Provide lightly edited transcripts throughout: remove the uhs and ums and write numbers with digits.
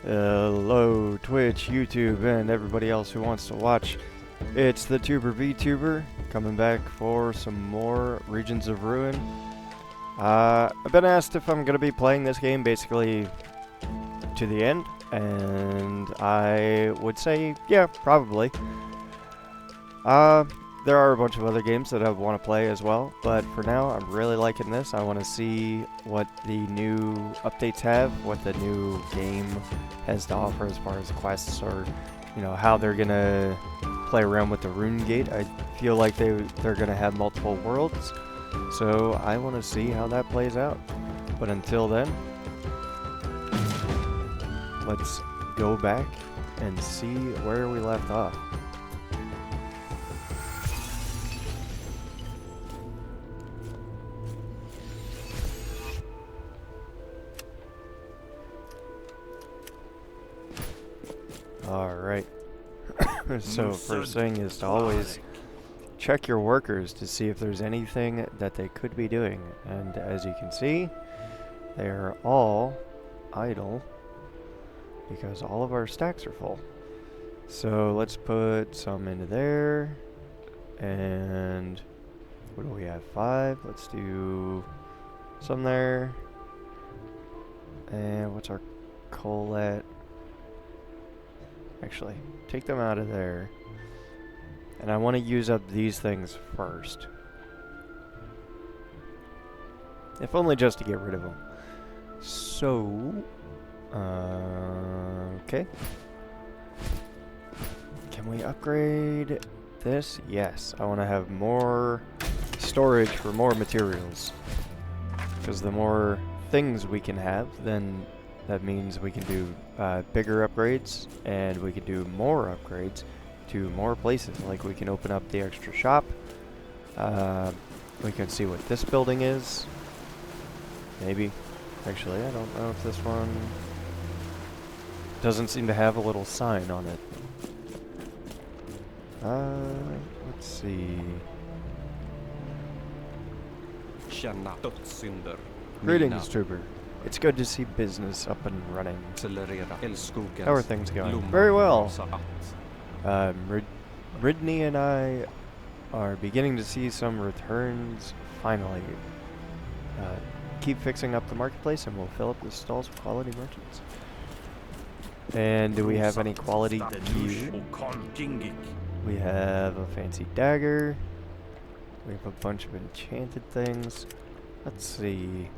Hello, Twitch, YouTube, and everybody else who wants to watch. It's the Tuber VTuber coming back for some more Regions of Ruin. I've been asked if I'm going to be playing this game basically to the end, and I would say, yeah, probably. There are a bunch of other games that I want to play as well, but for now, I'm really liking this. I want to see what the new updates have, what the new game has to offer as far as quests or, you know, how they're going to play around with the Runegate. I feel like they're going to have multiple worlds, so I want to see how that plays out. But until then, let's go back and see where we left off. Alright, so first thing is to always check your workers to see if there's anything that they could be doing. And as you can see, they are all idle because all of our stacks are full. So let's put some into there. And what do we have? 5. Let's do some there. And what's our coal at? Actually, take them out of there. And I want to use up these things first. If only just to get rid of them. So, okay. Can we upgrade this? Yes, I want to have more storage for more materials. Because the more things we can have, then that means we can do bigger upgrades, and we can do more upgrades to more places. Like we can open up the extra shop. We can see what this building is. Maybe. Actually, I don't know if this one doesn't seem to have a little sign on it. Let's see. Greetings, Trooper. It's good to see business up and running. How are things going? Very well. Ridney and I are beginning to see some returns, finally. Keep fixing up the marketplace and we'll fill up the stalls with quality merchants. And do we have any quality gear? We have a fancy dagger. We have a bunch of enchanted things. Let's see.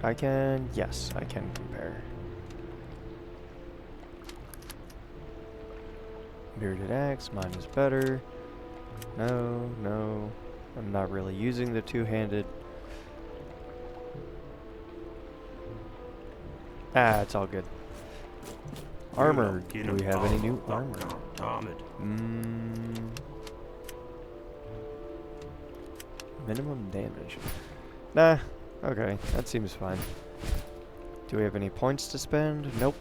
Yes, I can compare. Bearded axe, mine is better. No, I'm not really using the two-handed. It's all good. Armor, do we have any new armor? Minimum damage. Nah. Okay, that seems fine. Do we have any points to spend? Nope.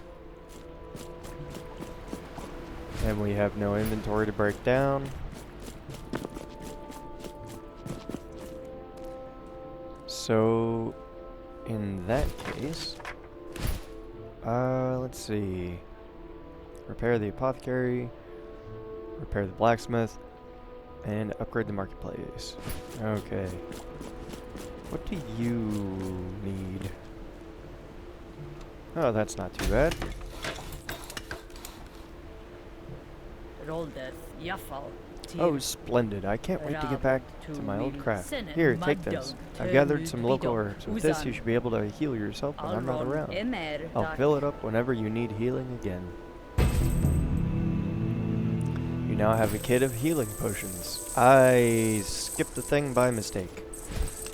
And we have no inventory to break down. So, in that case, let's see. Repair the apothecary, repair the blacksmith, and upgrade the marketplace. Okay. What do you need? Oh, that's not too bad. Oh, splendid. I can't wait to get back to my old craft. Here, take this. I've gathered some local herbs. With this, you should be able to heal yourself when I'm not around. I'll fill it up whenever you need healing again. You now have a kit of healing potions. I skipped the thing by mistake.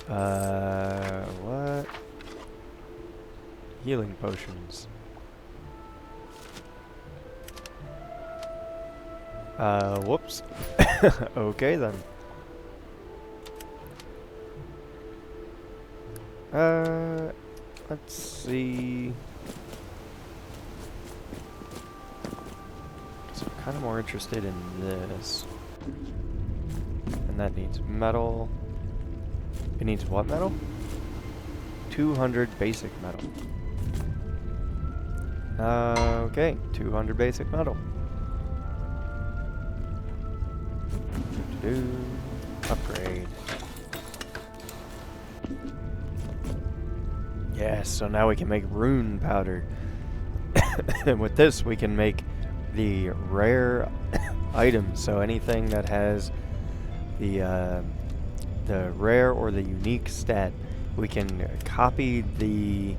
What? Healing potions. Whoops. Okay then. Let's see. So I'm kind of more interested in this. And that needs metal. It needs what metal? 200 basic metal. Okay, 200 basic metal. Upgrade. Yes, so now we can make rune powder. And with this, we can make the rare items. So anything that has the rare or the unique stat, we can copy the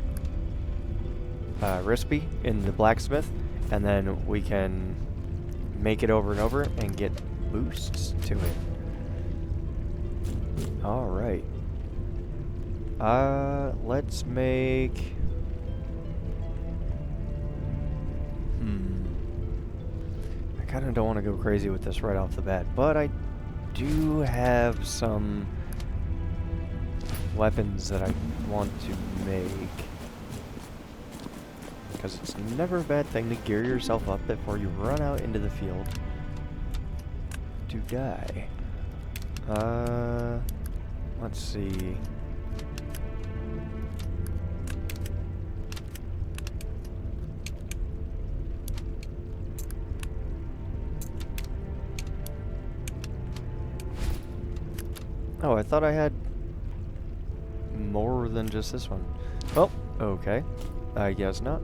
recipe in the blacksmith, and then we can make it over and over and get boosts to it. Alright. Let's make... I kind of don't want to go crazy with this right off the bat, but I do have some weapons that I want to make. Because it's never a bad thing to gear yourself up before you run out into the field to die. Let's see. Oh, I thought I had more than just this one. Well, okay. I guess not.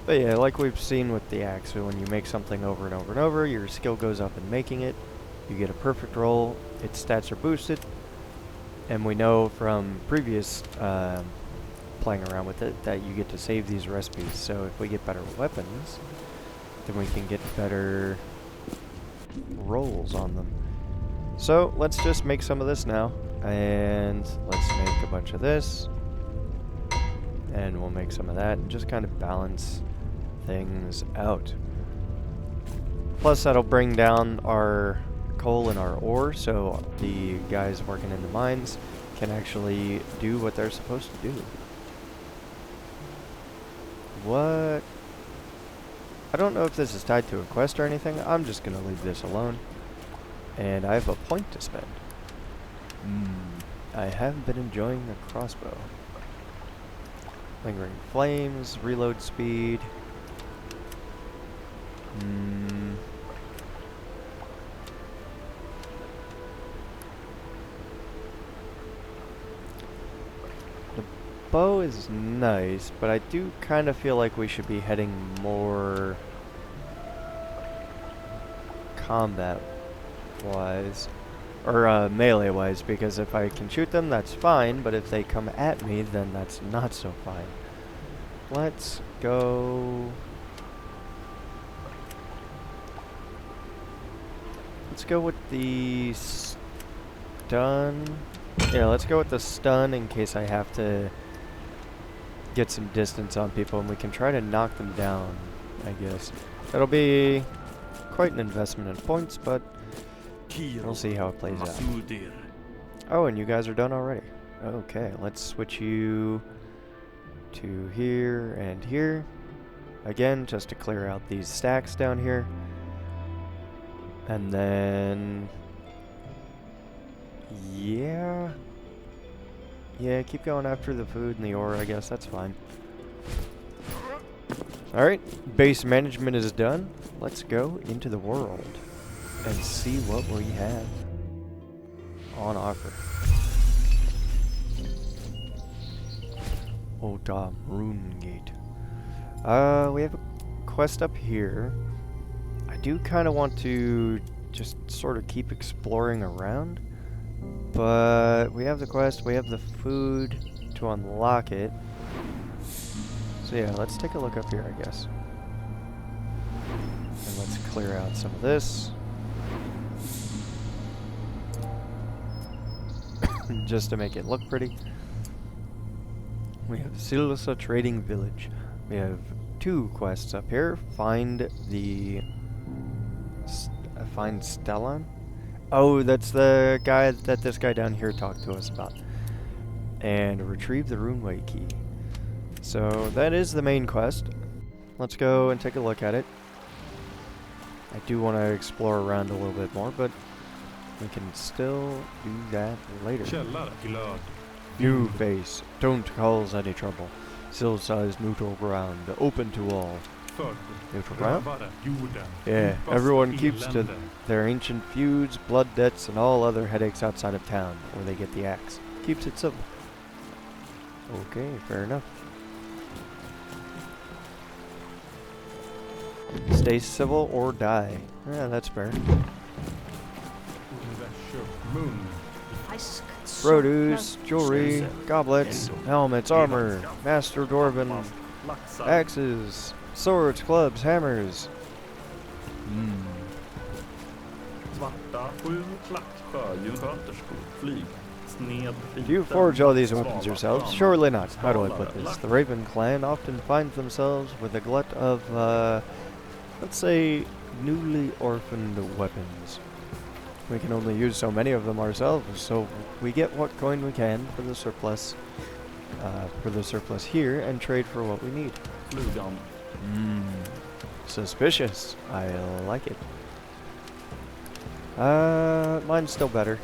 But yeah, like we've seen with the axe, so when you make something over and over and over, your skill goes up in making it. You get a perfect roll, its stats are boosted, and we know from previous playing around with it that you get to save these recipes. So if we get better weapons, then we can get better rolls on them. So let's just make some of this now, and let's make a bunch of this, and we'll make some of that, and just kind of balance things out. Plus that'll bring down our coal and our ore, so the guys working in the mines can actually do what they're supposed to do. What? I don't know if this is tied to a quest or anything. I'm just gonna leave this alone. And I have a point to spend. I have been enjoying the crossbow. Lingering flames, reload speed. The bow is nice, but I do kind of feel like we should be heading more combat-wise, or melee-wise, because if I can shoot them, that's fine, but if they come at me, then that's not so fine. Let's go... Let's go with the stun. Yeah, let's go with the stun in case I have to get some distance on people, and we can try to knock them down, I guess. It'll be quite an investment in points, but we'll see how it plays out. Oh, and you guys are done already. Okay, let's switch you to here and here. Again, just to clear out these stacks down here. And then... Yeah, keep going after the food and the ore, I guess. That's fine. Alright, base management is done. Let's go into the world and see what we have on offer. Old Runegate. We have a quest up here. I do kind of want to just sort of keep exploring around. But we have the quest, we have the food to unlock it. So yeah, let's take a look up here, I guess. And let's clear out some of this. Just to make it look pretty. We have Silsa Trading Village. We have 2 quests up here. Find Stellan? Oh, that's the guy that this guy down here talked to us about. And retrieve the Runeway key. So that is the main quest. Let's go and take a look at it. I do want to explore around a little bit more, but we can still do that later. Källarglöd. New face. Don't cause any trouble. Sill-sized neutral ground. Open to all. Förr. Neutral ground? Rövare. Jorden. Yeah, Djupaste everyone keeps to elände. their ancient feuds, blood debts, and all other headaches outside of town, where they get the axe. Keeps it civil. Okay, fair enough. Stay civil or die. Yeah, that's fair. Universum. Mun. Produce, jewelry, goblets, helmets, armor, master dwarven, axes, swords, clubs, hammers. Svarta, 7 klacksjödjur, sköterskor, flyg, sned, Do you forge all these weapons yourselves? Surely not. How do I put this? The Raven clan often find themselves with a glut of, let's say, newly orphaned weapons. We can only use so many of them ourselves, so we get what coin we can for the surplus here, and trade for what we need. flugan. Suspicious. I like it. Mine's still better,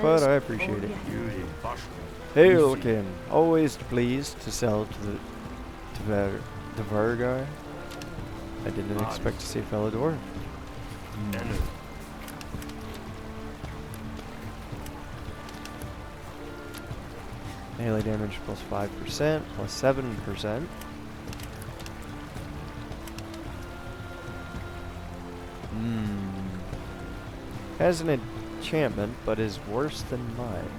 but I appreciate it. Hailkin, always pleased to sell to the Vergar. I didn't expect to see a fellow dwarf. Melee damage plus 5%, plus 7%. Has an enchantment, but is worse than mine.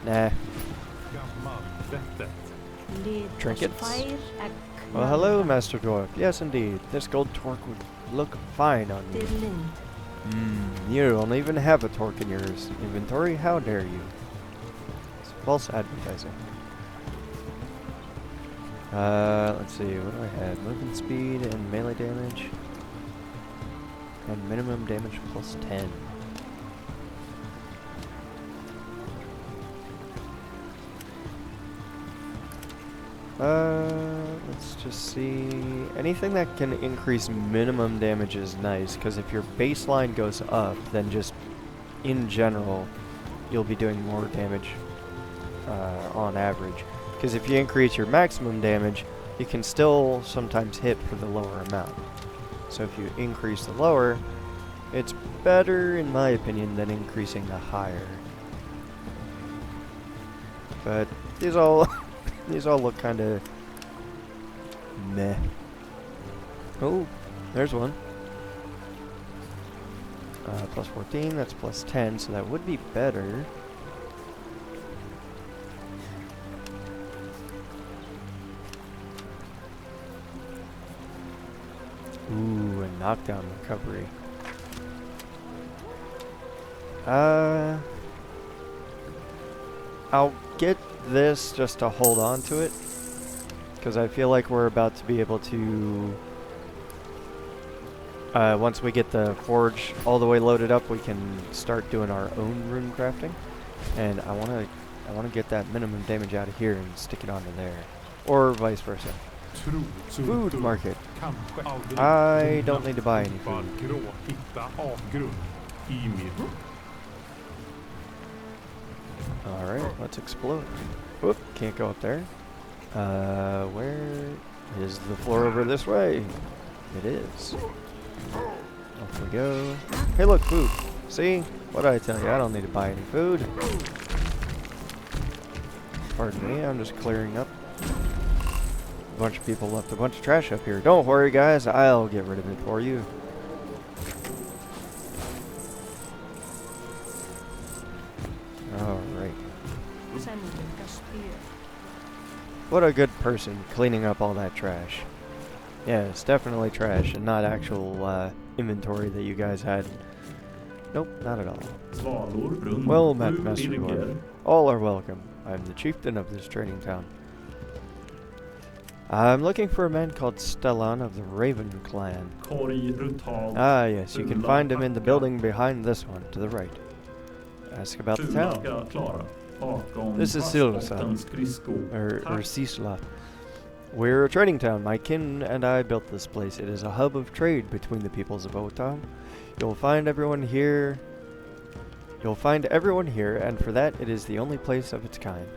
Nah. Gammal vettet. Trinkets? Well, hello, Master Dwarf. Yes, indeed. This gold torque would look fine on you. You don't even have a torque in your inventory. How dare you? It's false advertising. Let's see. What do I have? Movement speed and melee damage. And minimum damage plus 10. Let's just see. Anything that can increase minimum damage is nice, because if your baseline goes up, then just in general, you'll be doing more damage on average. Because if you increase your maximum damage, you can still sometimes hit for the lower amount. So if you increase the lower, it's better, in my opinion, than increasing the higher. But these all these all look kind of meh. Oh, there's one. Plus 14, that's plus 10, so that would be better. Ooh, a knockdown recovery. I'll get this just to hold on to it, because I feel like we're about to be able to, once we get the forge all the way loaded up, we can start doing our own rune crafting. And I want to get that minimum damage out of here and stick it onto there, or vice versa. Food market. I don't need to buy any food. Alright, let's explore. Whoop, can't go up there. Where is the floor over this way? It is. Off we go. Hey look, food. See? What did I tell you? I don't need to buy any food. Pardon me, I'm just clearing up. A bunch of people left a bunch of trash up here. Don't worry guys, I'll get rid of it for you. Alright. What a good person cleaning up all that trash. Yeah, it's definitely trash and not actual inventory that you guys had. Nope, not at all. Well met, Master Dwarf. All are welcome. I'm the chieftain of this trading town. I'm looking for a man called Stellan of the Raven clan. Ah, yes, you can find him in the building behind this one, to the right. Ask about the town. This is Silsa, or Sisla. We're a trading town. My kin and I built this place. It is a hub of trade between the peoples of Otam. You'll find everyone here You'll find everyone here, and for that, it is the only place of its kind.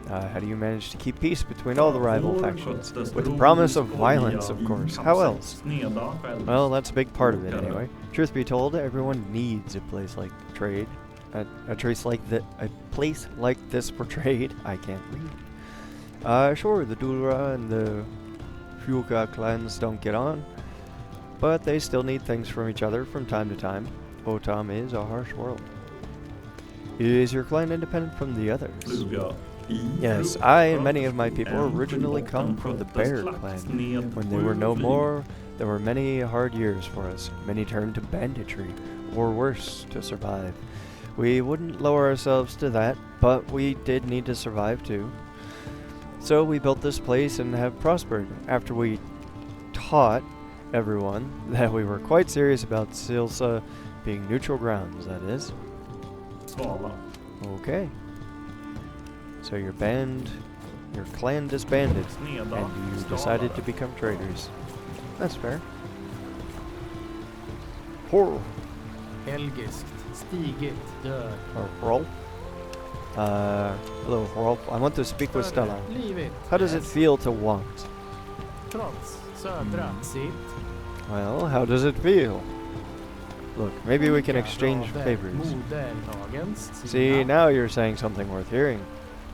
How do you manage to keep peace between all the rival factions? With the promise of violence, of course. How else? Well, that's a big part of it, anyway. Truth be told, everyone needs a place like trade. A place like this for trade. I can't read. Sure, the Dulra and the Fuka clans don't get on, but they still need things from each other from time to time. Otam is a harsh world. Is your clan independent from the others? Yes, I and many of my people originally come from the Bear clan. When they were no more, there were many hard years for us. Many turned to banditry, or worse, to survive. We wouldn't lower ourselves to that, but we did need to survive too. So we built this place and have prospered. After we taught everyone that we were quite serious about Silsa being neutral grounds, that is. Okay. So your clan disbanded, and you decided to become traders. That's fair. Horror. Helgiskt, stigit, död. Or Hrolf. Hello, Hrolf. I want to speak with Stella. How does it feel to want? Trots, södra, sitt. Well, how does it feel? Look, maybe we can exchange favors. See, now you're saying something worth hearing.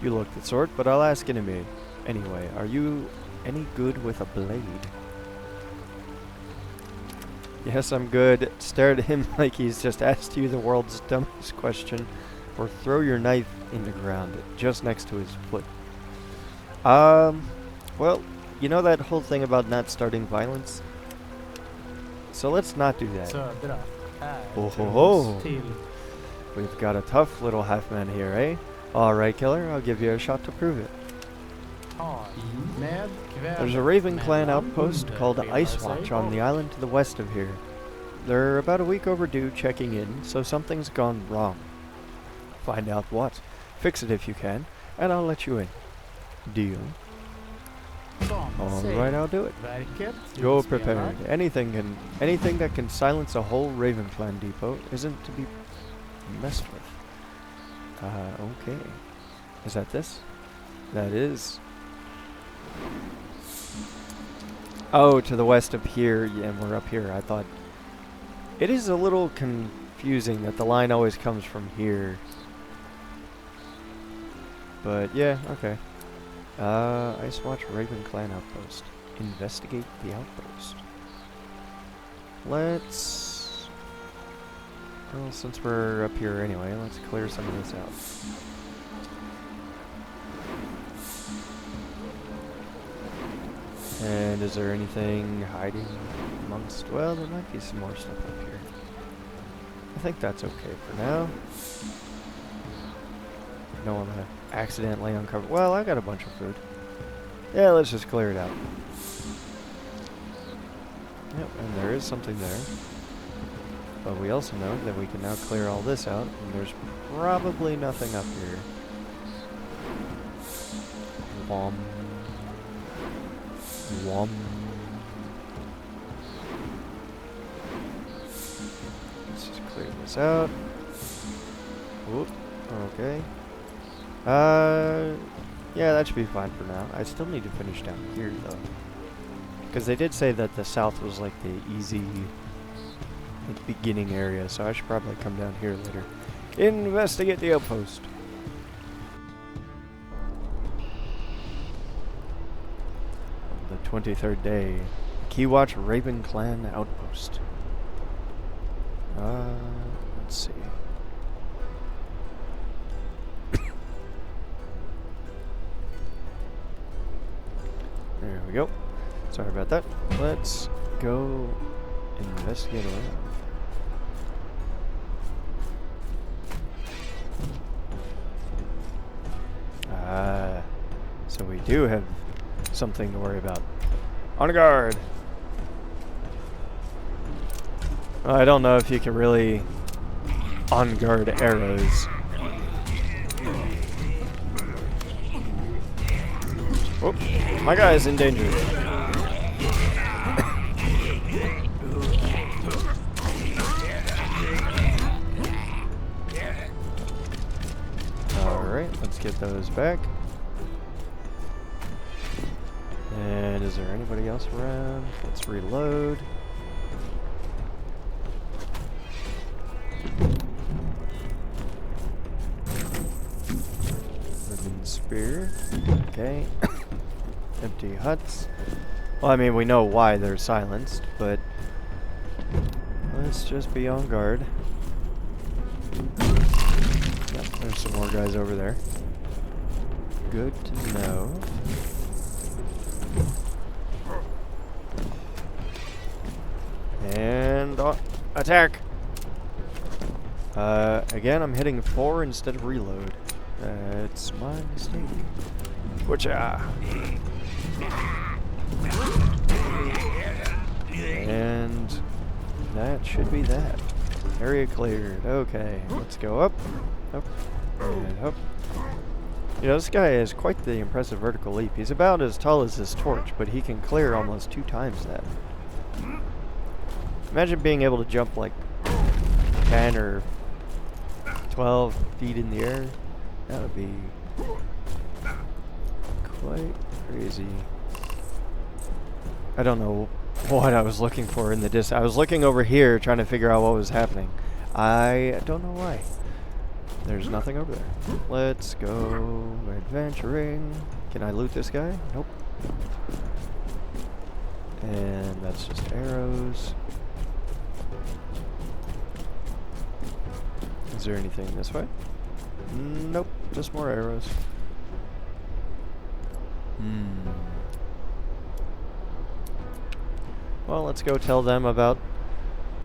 You look the sort, but I'll ask anyway. Are you any good with a blade? Yes, I'm good. Stare at him like he's just asked you the world's dumbest question. Or throw your knife in the ground, just next to his foot. Well, you know that whole thing about not starting violence? So let's not do that. Oh ho ho! We've got a tough little half-man here, eh? Alright, killer, I'll give you a shot to prove it. There's a Raven clan outpost called Ice Watch on the island to the west of here. They're about a week overdue checking in, so something's gone wrong. Find out what. Fix it if you can, and I'll let you in. Deal? Alright, I'll do it. Go prepared. Anything that can silence a whole Raven clan depot isn't to be messed with. Okay. Is that this? That is. Oh, to the west of here, yeah, and we're up here. I thought. It is a little confusing that the line always comes from here. But, yeah, okay. Ice Watch Raven Clan Outpost. Investigate the outpost. Let's... Well, since we're up here anyway, let's clear some of this out. And is there anything hiding amongst... Well, there might be some more stuff up here. I think that's okay for now. I don't want to accidentally uncover... Well, I got a bunch of food. Yeah, let's just clear it out. Yep, and there is something there. But we also know that we can now clear all this out, and there's probably nothing up here. Wom. Wom. Let's just clear this out. Whoop. Okay. Yeah, that should be fine for now. I still need to finish down here, though. Because they did say that the south was like the easy like, beginning area, so I should probably come down here later. Investigate the outpost. The 23rd day. Keywatch Raven Clan Outpost. Let's see. There we go. Sorry about that. Let's go investigate around. So we do have something to worry about. On guard! I don't know if you can really on guard arrows. Oh, my guy is in danger. Let's get those back. And is there anybody else around? Let's reload. Ribbon spear. Okay. Empty huts. Well, I mean, we know why they're silenced, but let's just be on guard. Yep, there's some more guys over there. Good to know. And attack! Again, I'm hitting 4 instead of reload. It's my mistake. Which, and that should be that. Area cleared. Okay, let's go up, up, and up. You know, this guy has quite the impressive vertical leap. He's about as tall as this torch, but he can clear almost 2 times that. Imagine being able to jump like 10 or 12 feet in the air. That would be quite crazy. I don't know what I was looking for in the distance. I was looking over here trying to figure out what was happening. I don't know why. There's nothing over there. Let's go adventuring. Can I loot this guy? Nope. And that's just arrows. Is there anything this way? Nope, just more arrows. Well, let's go tell them about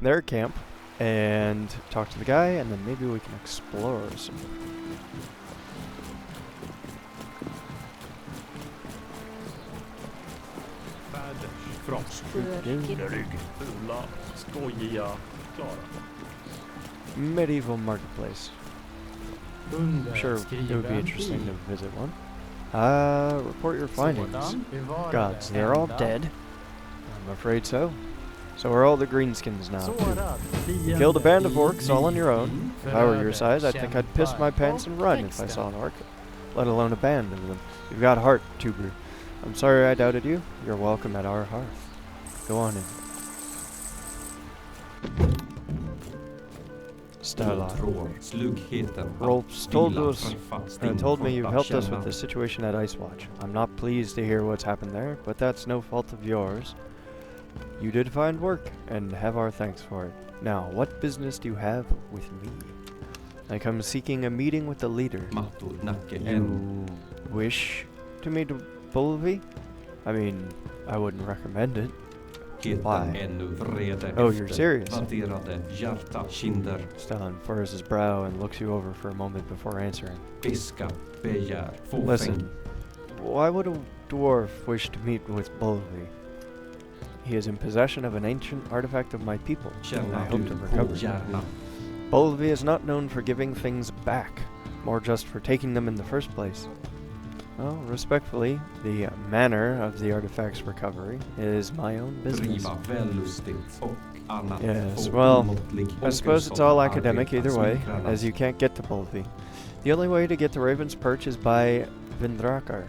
their camp and talk to the guy, and then maybe we can explore some. Frost. Fula, skojiga, klara. Medieval marketplace. I'm sure it would be interesting to visit one. Report your findings. Gods, they're all dead. I'm afraid so. So are all the greenskins now, too. Killed a band of orcs all on your own. If I were your size, I think I'd piss my pants and run if I saw an orc, let alone a band of them. You've got heart, Tuber. I'm sorry I doubted you. You're welcome at our hearth. Go on in. Starlight. Rolf's told me you helped us with the situation at Icewatch. I'm not pleased to hear what's happened there, but that's no fault of yours. You did find work, and have our thanks for it. Now, what business do you have with me? I come seeking a meeting with the leader. You wish to meet Bulvi? I mean, I wouldn't recommend it. Why? Oh, you're serious? Stalin furrows his brow and looks you over for a moment before answering. Listen, why would a dwarf wish to meet with Bulvi? He is in possession of an ancient artifact of my people, and I hope to recover it. Bulvi is not known for giving things back, more just for taking them in the first place. Well, respectfully, the manner of the artifact's recovery is my own business. Yes, well, I suppose it's all academic either way, as you can't get to Bulvi. The only way to get to Raven's Perch is by Vindrakar.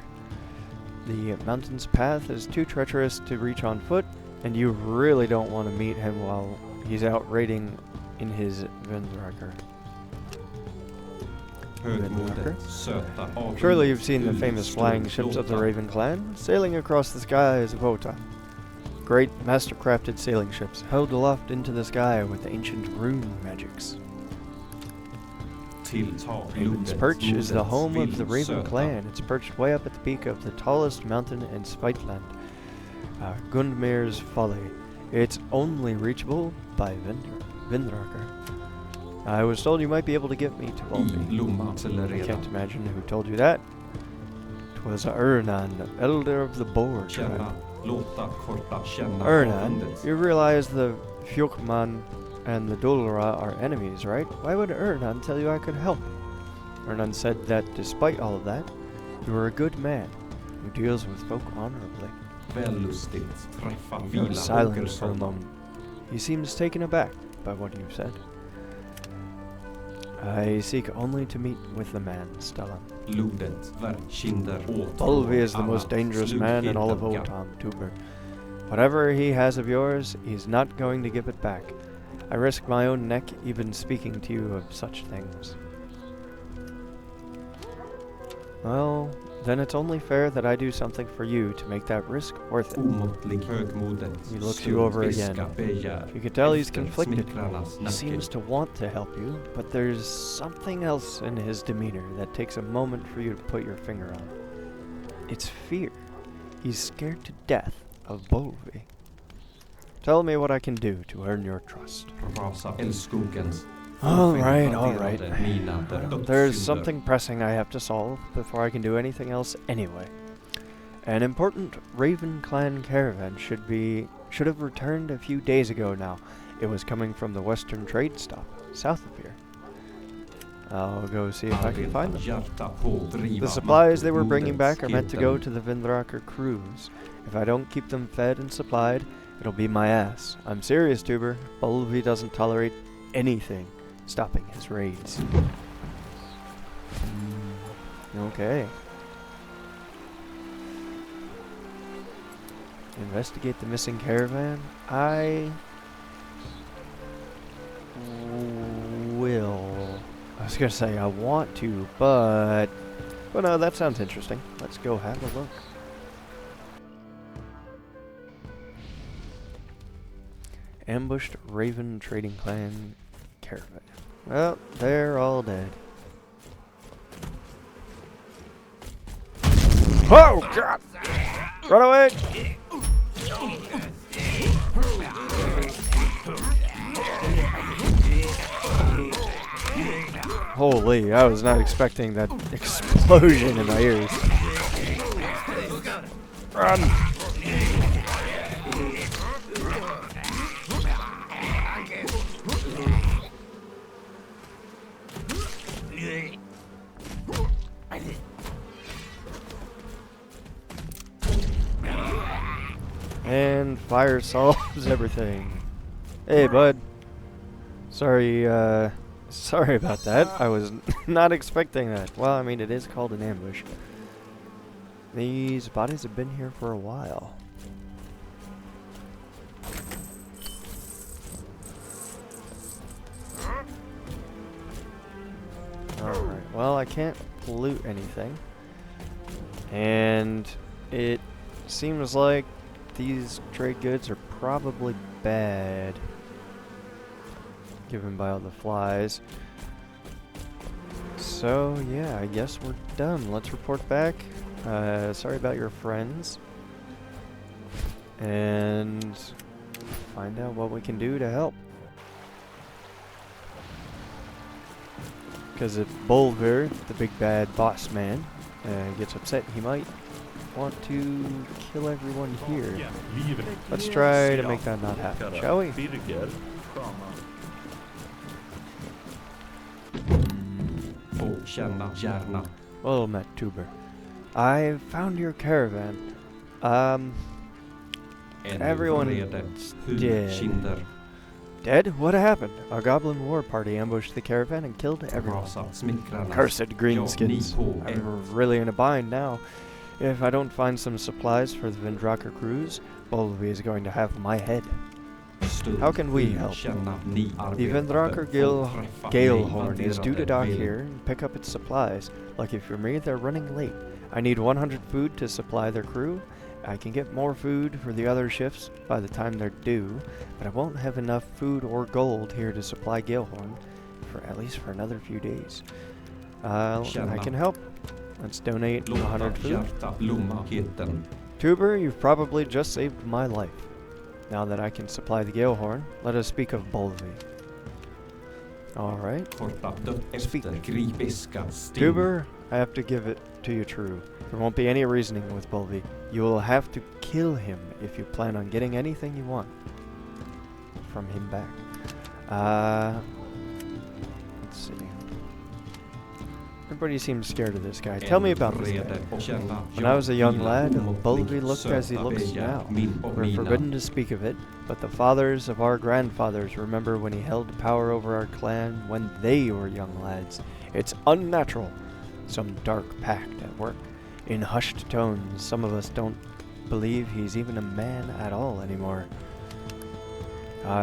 The mountain's path is too treacherous to reach on foot, and you really don't want to meet him while he's out raiding in his Vindrakar. Surely you've seen the famous flying ships of the Raven clan, sailing across the skies of Ota. Great master-crafted sailing ships, held aloft into the sky with ancient rune magics. Raven's Perch is the home of the Raven clan. It's perched way up at the peak of the tallest mountain in Sviteland, Gundmir's Folly. It's only reachable by Vindrakar. I was told you might be able to get me to Bulvi. I can't imagine who told you that. 'Twas Ernan, elder of the Boar tribe. Ernan, you realize the Fjokman and the Dulra are enemies, right? Why would Ernan tell you I could help? Ernan said that despite all of that, you are a good man who deals with folk honorably. He was silent for a moment. He seems taken aback by what you said. I seek only to meet with the man, Stellan. Blodet, kinder, Bolvi is the most dangerous man in all of Oldtown, Tuber. Whatever he has of yours, he's not going to give it back. I risk my own neck even speaking to you of such things. Well, then it's only fair that I do something for you to make that risk worth it. He looks you over again. You can tell he's conflicted. He seems to want to help you, but there's something else in his demeanor that takes a moment for you to put your finger on. It's fear. He's scared to death of Bolvi. Tell me what I can do to earn your trust. Alright. There's something pressing I have to solve before I can do anything else anyway. An important Raven Clan caravan should have returned a few days ago now. It was coming from the western trade stop, south of here. I'll go see if I can find them. The supplies they were bringing back are meant to go to the Vindraker cruise. If I don't keep them fed and supplied, it'll be my ass. I'm serious, Tuber. Bolvi doesn't tolerate anything stopping his raids. Okay. Investigate the missing caravan? I will. I was gonna say I want to, but no, that sounds interesting. Let's go have a look. Ambushed Raven Trading Clan caravan. Well, they're all dead. Oh, God! Run away! Holy, I was not expecting that explosion in my ears. Run! And fire solves everything. Hey, bud. Sorry about that. I was not expecting that. Well, I mean, it is called an ambush. These bodies have been here for a while. Alright, well, I can't loot anything. And it seems like these trade goods are probably bad, given by all the flies. So, yeah, I guess we're done. Let's report back. Sorry about your friends. And find out what we can do to help. Because if Bolver, the big bad boss man, gets upset, he might want to kill everyone here. Let's try to make that not happen, shall we? Well met, Tuber. I found your caravan. Everyone's dead. Dead? What happened? A goblin war party ambushed the caravan and killed everyone. Cursed greenskins. I'm really in a bind now. If I don't find some supplies for the Vindraker cruise, Bolvi is going to have my head. How can we help? The Vindraker Galehorn is due to dock here and pick up its supplies. Lucky for me, they're running late. I need 100 food to supply their crew. I can get more food for the other ships by the time they're due, but I won't have enough food or gold here to supply Galehorn for at least for another few days. I can help. Let's donate 100 food. Tuber, you've probably just saved my life. Now that I can supply the Galehorn, let us speak of Bolvi. Alright. Speak. Tuber, I have to give it to you true. There won't be any reasoning with Bolvi. You will have to kill him if you plan on getting anything you want from him back. Let's see. Everybody seems scared of this guy. Tell me about this guy. Känna When I was a young lad, förhoppning Bolvi looked as he söta looks begär now. min och We're mina. forbidden to speak of it, but the fathers of our grandfathers remember when he held power over our clan when they were young lads. It's unnatural. Some dark pact at work. In hushed tones, some of us don't believe he's even a man at all anymore.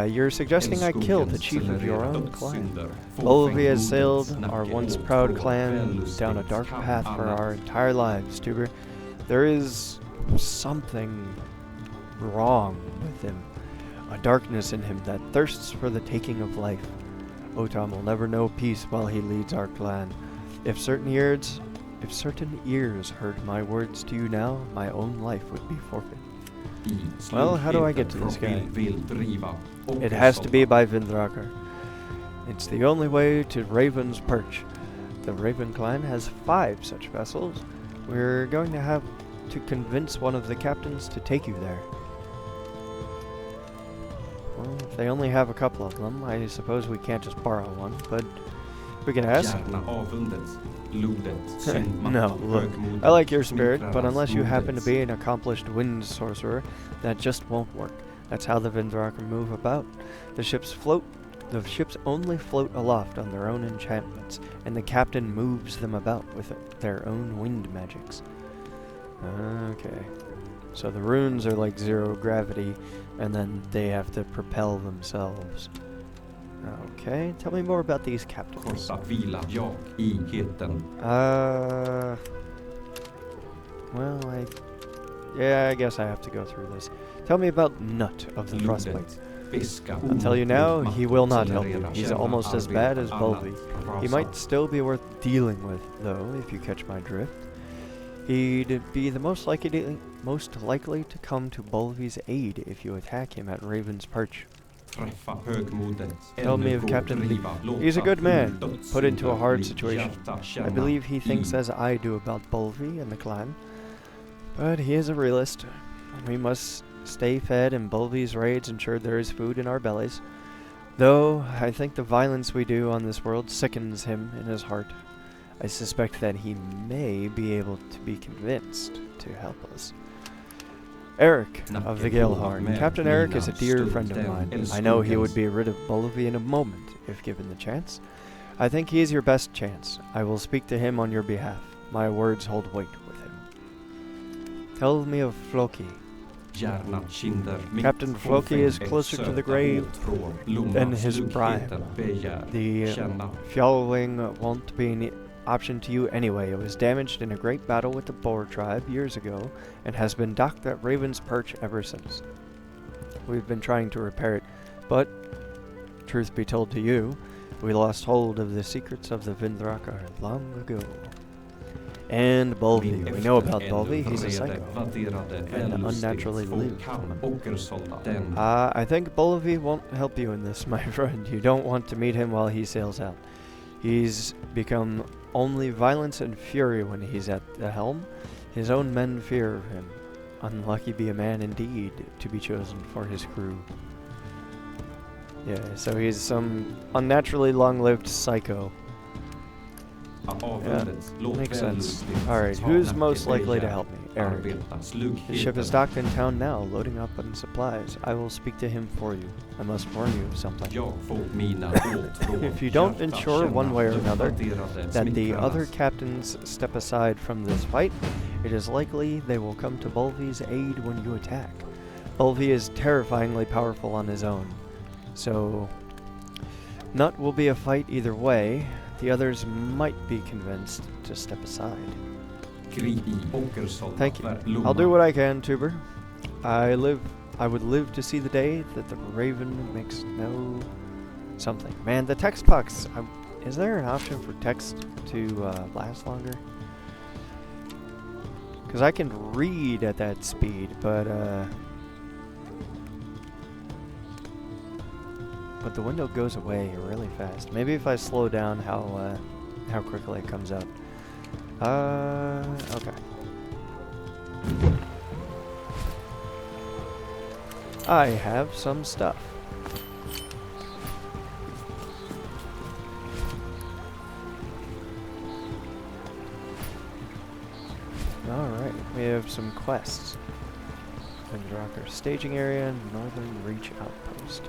You're suggesting I kill the chief of your own clan. Bolvi has sailed our once proud clan down a dark path for our entire lives, Tuber. There is something wrong with him. A darkness in him that thirsts for the taking of life. Otam will never know peace while he leads our clan. If certain ears heard my words to you now, my own life would be forfeit. Well, how do I get to this guy? It has to be by Vindrakar. It's the only way to Raven's Perch. The Raven clan has 5 such vessels. We're going to have to convince one of the captains to take you there. Well, if they only have a couple of them, I suppose we can't just borrow one, but we can ask. No, look, I like your spirit, but unless you happen to be an accomplished wind sorcerer, that just won't work. That's how the Vindrakar move about. The ships only float aloft on their own enchantments, and the captain moves them about with their own wind magics. Okay. So the runes are like 0 gravity, and then they have to propel themselves. Okay, tell me more about these captains. Well, I guess I have to go through this. Tell me about Nut of the Frostbite. I'll tell you now, he will not help you. He's almost as bad as Bolvi. He might still be worth dealing with, though, if you catch my drift. He'd be the most likely to come to Bolvi's aid if you attack him at Raven's Perch. Tell me of Captain Lee. He's a good man, put into a hard situation. I believe he thinks as I do about Bolvi and the clan. But he is a realist. We must stay fed, and Bolvi's raids ensure there is food in our bellies. Though, I think the violence we do on this world sickens him in his heart. I suspect that he may be able to be convinced to help us. Eric of the Galehorn. Captain Eric is a dear friend of mine. I know he would be rid of Bolvi in a moment, if given the chance. I think he is your best chance. I will speak to him on your behalf. My words hold weight with him. Tell me of Floki. Captain Floki is closer to the grave than his prime. The Fjallwing won't be an option to you anyway. It was damaged in a great battle with the Boar tribe years ago and has been docked at Raven's Perch ever since. We've been trying to repair it, but, truth be told to you, we lost hold of the secrets of the Vindrakar long ago. And Bolvi. We know about Bolvi. He's a psycho and unnaturally aloof. I think Bolvi won't help you in this, my friend. You don't want to meet him while he sails out. He's become only violence and fury when he's at the helm. His own men fear him. Unlucky be a man indeed to be chosen for his crew. Yeah, so he's some unnaturally long-lived psycho. Yeah, makes sense. Alright, who's most likely to help me? Eric. His ship is docked in town now, loading up on supplies. I will speak to him for you. I must warn you of something. If you don't ensure one way or another that the other captains step aside from this fight, it is likely they will come to Bolvi's aid when you attack. Bolvi is terrifyingly powerful on his own, so Nut will be a fight either way. The others might be convinced to step aside. Thank you. I'll do what I can, Tuber. I would live to see the day that the Raven makes no something. Man, the text box. Is there an option for text to last longer? Because I can read at that speed, but the window goes away really fast. Maybe if I slow down how quickly it comes up. Okay. I have some stuff. we have some quests. Rocker staging area, Northern Reach Outpost.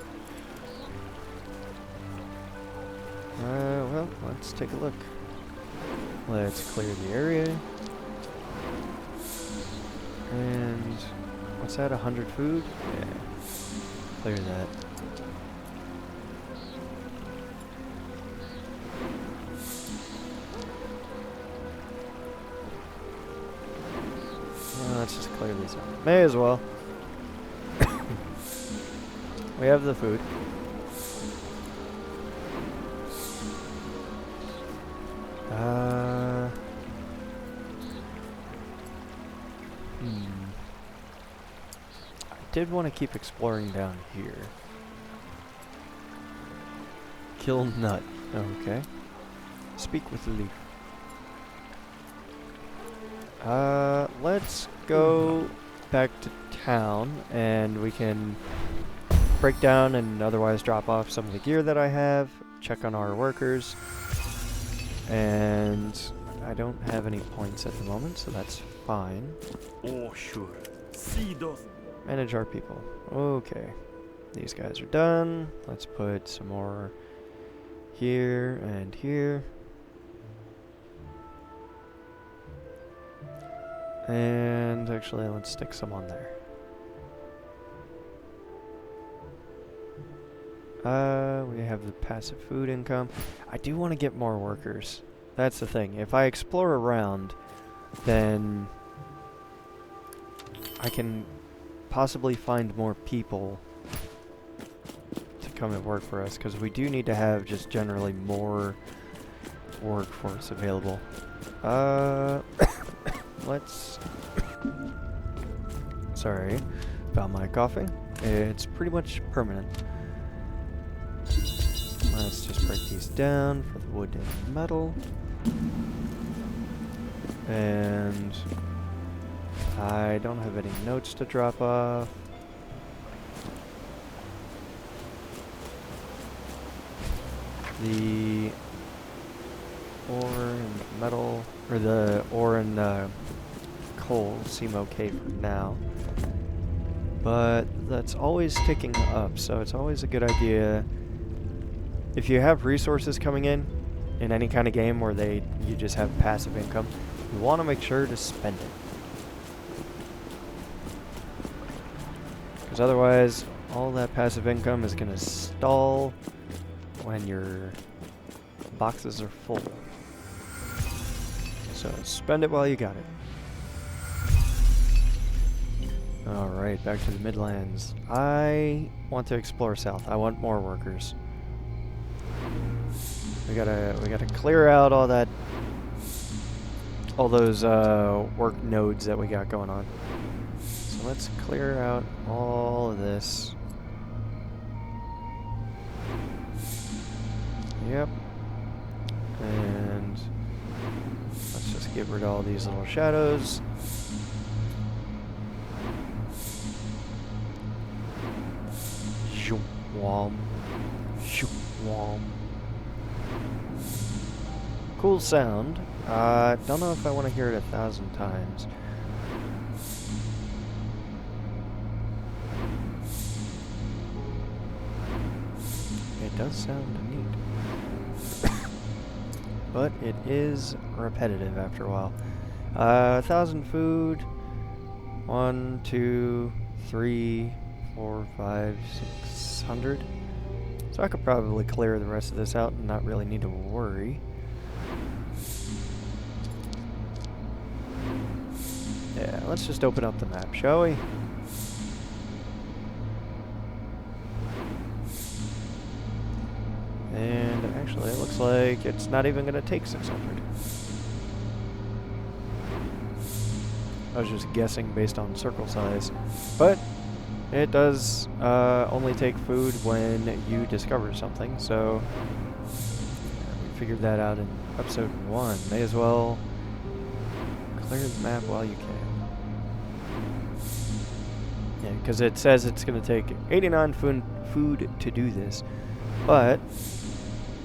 Well, let's take a look. Let's clear the area. And what's that, 100 food? Yeah. Clear that. Let's just clear these out. May as well. We have the food. I did want to keep exploring down here. Kill nut. Okay. Speak with the leaf. Let's go back to town and we can break down and otherwise drop off some of the gear that I have, check on our workers, and I don't have any points at the moment, so that's fine. Manage our people. Okay. These guys are done. Let's put some more here and here. And actually, let's stick some on there. We have the passive food income. I do want to get more workers. That's the thing. If I explore around, then I can possibly find more people to come and work for us, because we do need to have just generally more workforce available. Let's... Sorry about my coughing. It's pretty much permanent. Let's just break these down for the wood and metal. And I don't have any notes to drop off. The ore and metal, or the ore and coal seem okay for now. But that's always ticking up, so it's always a good idea. If you have resources coming in any kind of game where you just have passive income, you want to make sure to spend it. Because otherwise, all that passive income is going to stall when your boxes are full. So spend it while you got it. Alright, back to the Midlands. I want to explore south. I want more workers. We gotta clear out all those work nodes that we got going on. So let's clear out all of this. Yep. And let's just get rid of all these little shadows. Shoo-wom. Shoo-wom. Cool sound. Don't know if I want to hear it 1,000 times. It does sound neat. But it is repetitive after a while. 1,000 food. 1, 2, 3, 4, 5, 600. So I could probably clear the rest of this out and not really need to worry. Yeah, let's just open up the map, shall we? And actually, it looks like it's not even going to take 600. I was just guessing based on circle size. But it does only take food when you discover something, so we figured that out in episode 1. May as well clear the map while you can. Yeah, because it says it's going to take 89 food to do this, but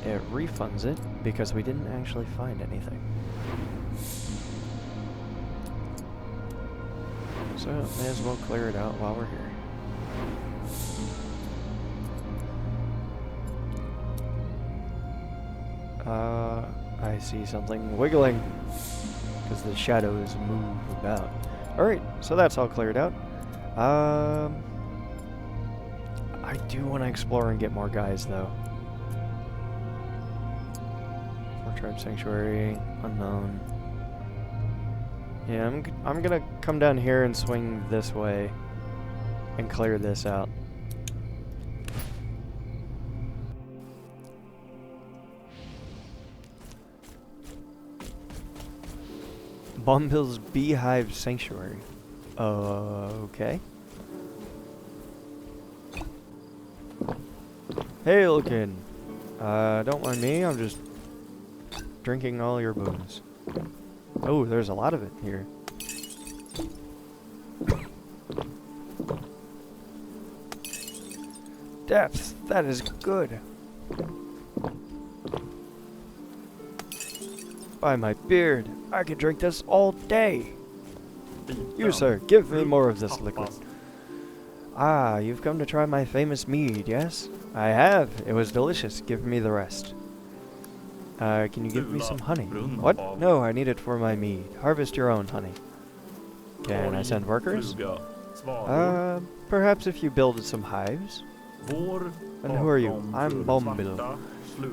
it refunds it because we didn't actually find anything. So may as well clear it out while we're here. I see something wiggling because the shadows move about. Alright, so that's all cleared out. I do want to explore and get more guys though. Four Tribe Sanctuary, unknown. Yeah, I'm gonna come down here and swing this way and clear this out. Bombill's Beehive Sanctuary. Okay. Hey, little kid. Don't mind me, I'm just drinking all your booze. Oh, there's a lot of it here. Depth, that is good. By my beard, I could drink this all day. You, sir, give me more of this liquid. Ah, you've come to try my famous mead, yes? I have. It was delicious. Give me the rest. Can you give me some honey? What? No, I need it for my mead. Harvest your own honey. Can I send workers? Perhaps if you build some hives. And who are you? I'm Bombil.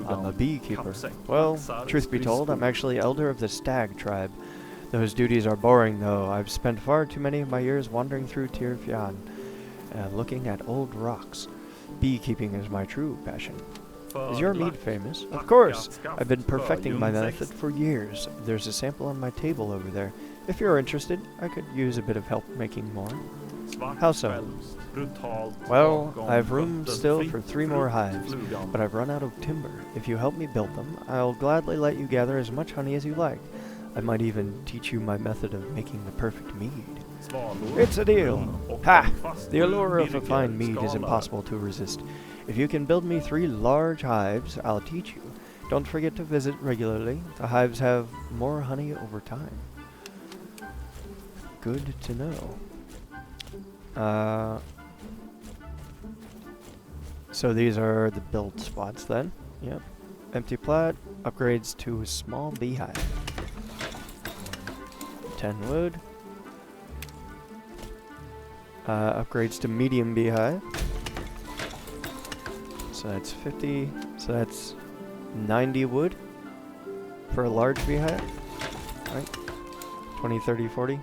I'm a beekeeper. Well, truth be told, I'm actually elder of the Stag tribe. Those duties are boring, though. I've spent far too many of my years wandering through Tirfian, looking at old rocks. Beekeeping is my true passion. Is your mead famous? Of course! I've been perfecting my method for years. There's a sample on my table over there. If you're interested, I could use a bit of help making more. How so? Well, I've room still for 3 more hives, but I've run out of timber. If you help me build them, I'll gladly let you gather as much honey as you like. I might even teach you my method of making the perfect mead. It's a deal! Ha! The allure of a fine mead is impossible to resist. If you can build me 3 large hives, I'll teach you. Don't forget to visit regularly. The hives have more honey over time. Good to know. So these are the build spots then. Yep. Empty plat, upgrades to a small beehive. 10 wood. Upgrades to medium beehive. So that's 50. So that's 90 wood for a large beehive. Right? 20, 30, 40.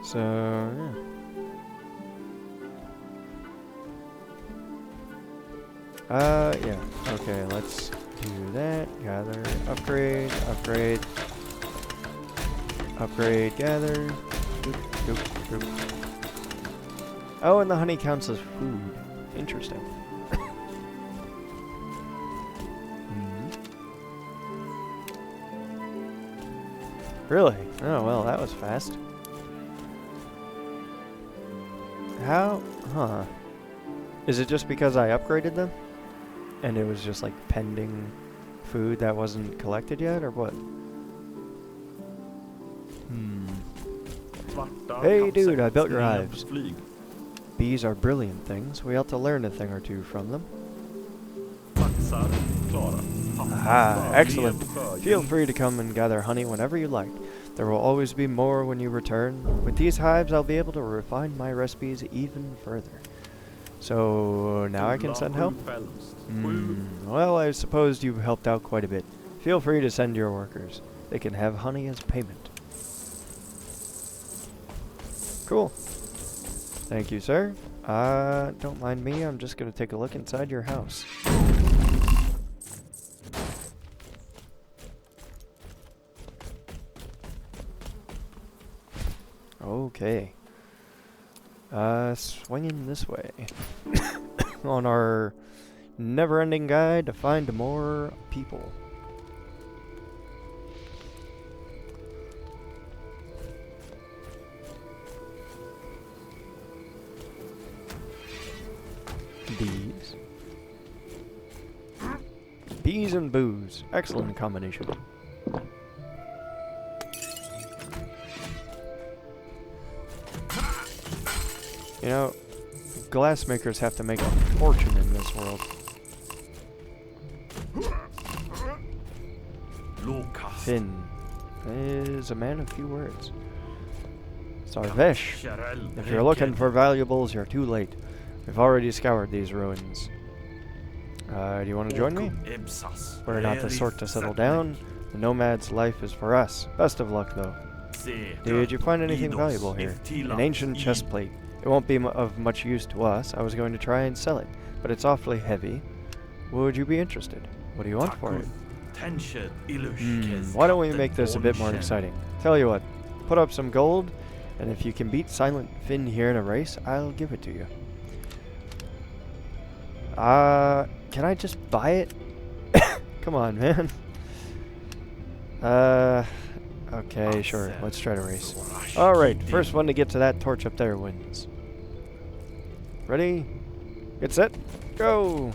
So, yeah. Yeah. Okay, let's do that. Gather, upgrade, upgrade, upgrade, gather. Doop, doop, doop. Oh, and the honey counts as food. Interesting. Really? Oh, well, that was fast. How? Huh. Is it just because I upgraded them? And it was just like pending food that wasn't collected yet, or what? Hey dude, I built your hives. Bees are brilliant things. We ought to learn a thing or two from them. Ah, excellent. Feel free to come and gather honey whenever you like. There will always be more when you return. With these hives, I'll be able to refine my recipes even further. So, now I can send help? Well, I suppose you've helped out quite a bit. Feel free to send your workers. They can have honey as payment. Cool. Thank you, sir. Don't mind me. I'm just gonna take a look inside your house. Okay. Swinging this way. On our never-ending guide to find more people. Bees. Bees and booze. Excellent combination. You know, glassmakers have to make a fortune in this world. Finn is a man of few words. Sarvesh, if you're looking for valuables, you're too late. We've already scoured these ruins. Do you want to join me? We're not the sort to settle down. The nomad's life is for us. Best of luck, though. Did you find anything valuable here? An ancient chest plate. It won't be of much use to us. I was going to try and sell it, but it's awfully heavy. Would you be interested? What do you want for it? Why don't we make this a bit more exciting? Tell you what, put up some gold, and if you can beat Silent Finn here in a race, I'll give it to you. Can I just buy it? Come on, man. Okay, sure. Let's try to race. Alright, first one to get to that torch up there wins. Ready? Get set. Go!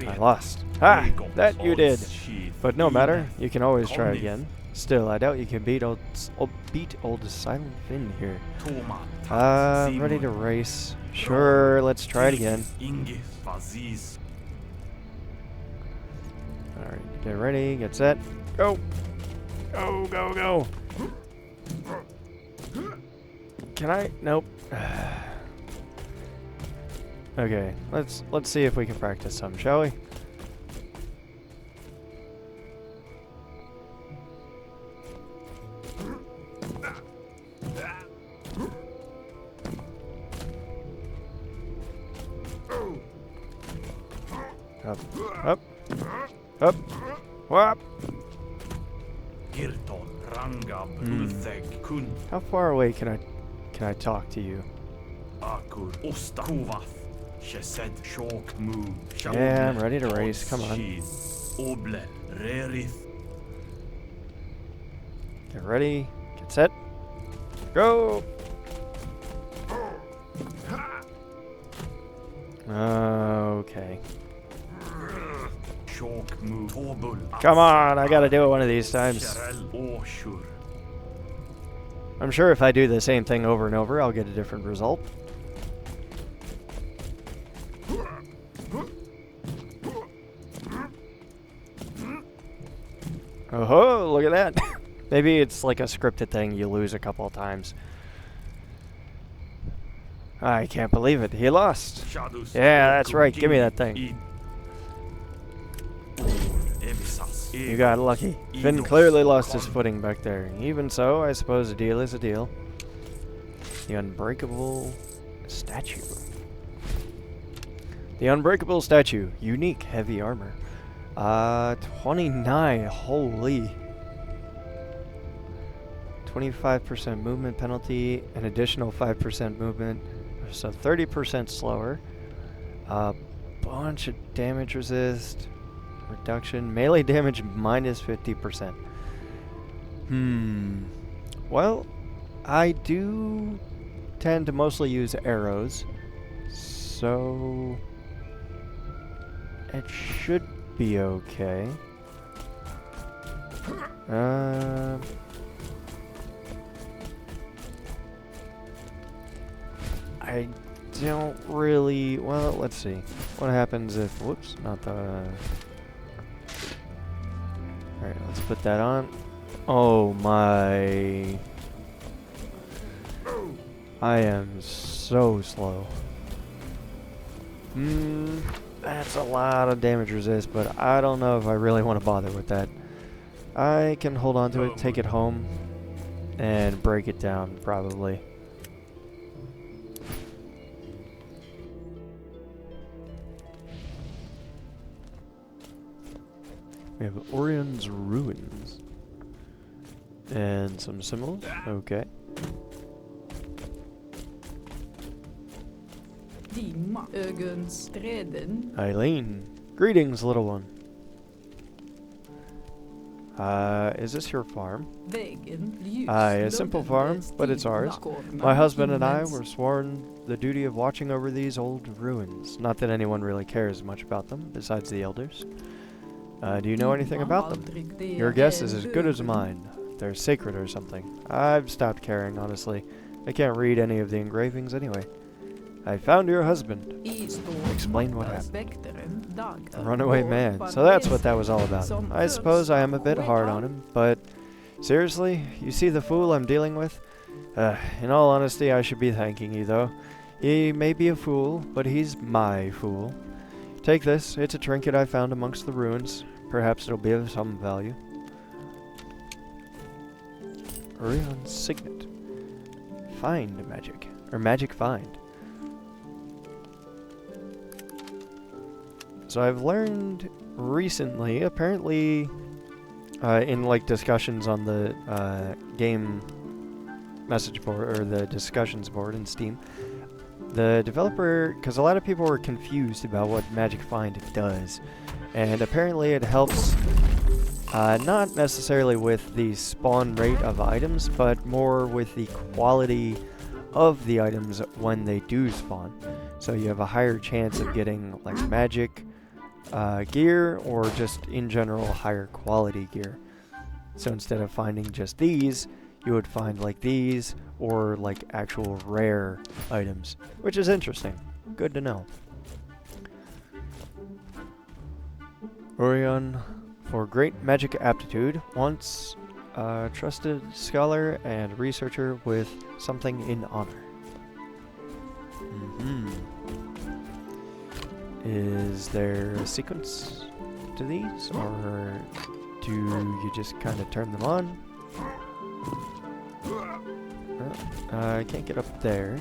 I lost. Ha! That you did. But no matter. You can always try again. Still, I doubt you can beat old Silent Finn here. Ready to race. Sure, let's try it again. Alright, get ready, get set, go! Go, go, go! Can I? Nope. Okay, let's see if we can practice some, shall we? Up, up, up, whop. How far away can I talk to you? Yeah, I'm ready to race. Come on. Get ready. Get set. Go. Okay. Come on, I gotta do it one of these times. I'm sure if I do the same thing over and over, I'll get a different result. Oh, look at that. Maybe it's like a scripted thing, you lose a couple of times. I can't believe it, he lost. Yeah, that's right, give me that thing. You got lucky. Finn clearly lost his footing back there. Even so, I suppose a deal is a deal. The Unbreakable Statue. The Unbreakable Statue. Unique heavy armor. 29. Holy. 25% movement penalty. An additional 5% movement. So 30% slower. Bunch of damage resist. Reduction. Melee damage minus 50%. Well, I do tend to mostly use arrows. So it should be okay. I don't really... Well, let's see. What happens if... Whoops, not the... Alright, let's put that on. Oh my... I am so slow. That's a lot of damage resist, but I don't know if I really want to bother with that. I can hold on to it, take it home, and break it down, probably. We have Orion's Ruins. And some symbols. Okay. Eileen. Greetings, little one. Is this your farm? Vägen ljus. Aye, a simple farm, but it's ours. My husband and I were sworn the duty of watching over these old ruins. Not that anyone really cares much about them, besides the elders. Do you know anything about them? Your guess is as good as mine. They're sacred or something. I've stopped caring, honestly. I can't read any of the engravings anyway. I found your husband. Explain what happened. A runaway man. So that's what that was all about. I suppose I am a bit hard on him, but seriously, you see the fool I'm dealing with? In all honesty, I should be thanking you, though. He may be a fool, but he's my fool. Take this. It's a trinket I found amongst the ruins. Perhaps it'll be of some value. Orion's signet. Find magic. Or magic find. So I've learned recently, apparently, in like discussions on the game message board, or the discussions board in Steam, the developer, because a lot of people were confused about what Magic Find does, and apparently it helps not necessarily with the spawn rate of items, but more with the quality of the items when they do spawn. So you have a higher chance of getting like magic gear, or just in general higher quality gear. So instead of finding just these, you would find like these, or like actual rare items, which is interesting. Good to know. Orion, for great magic aptitude, once a trusted scholar and researcher with something in honor. Is there a sequence to these, or do you just kind of turn them on? I can't get up there.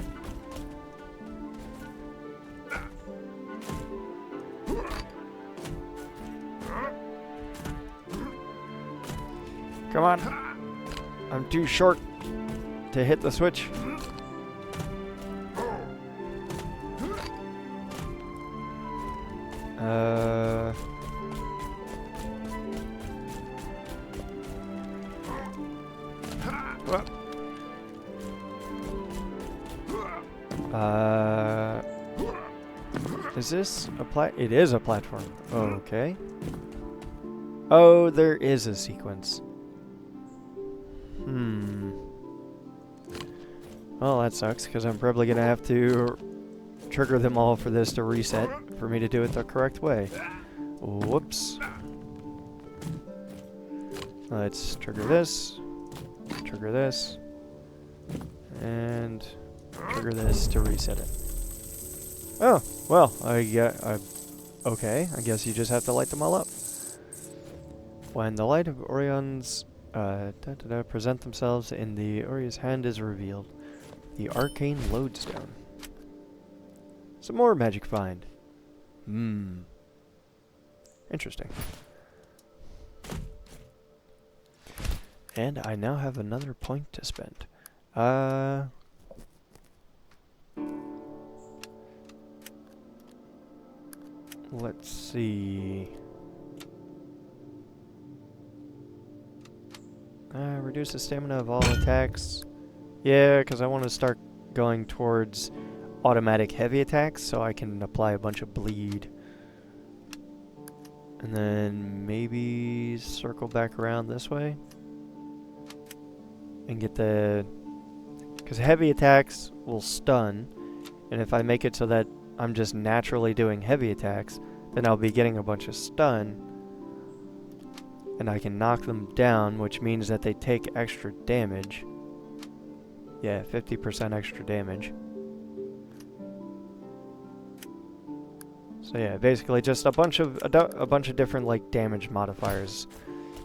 Come on! I'm too short to hit the switch. Is this a it is a platform. Okay. Oh, there is a sequence. Well, that sucks, because I'm probably going to have to trigger them all for this to reset, for me to do it the correct way. Whoops. Let's trigger this, and trigger this to reset it. Oh, well, okay, I guess you just have to light them all up. When the light of Orion's present themselves in the Oria's hand is revealed, the arcane lodestone. Some more magic find. Interesting. And I now have another point to spend. Let's see. Reduce the stamina of all attacks. Yeah, because I want to start going towards automatic heavy attacks so I can apply a bunch of bleed. And then maybe circle back around this way. And get the... because heavy attacks will stun. And if I make it so that I'm just naturally doing heavy attacks, then I'll be getting a bunch of stun. And I can knock them down, which means that they take extra damage. Yeah, 50% extra damage. So yeah, basically just a bunch of different like damage modifiers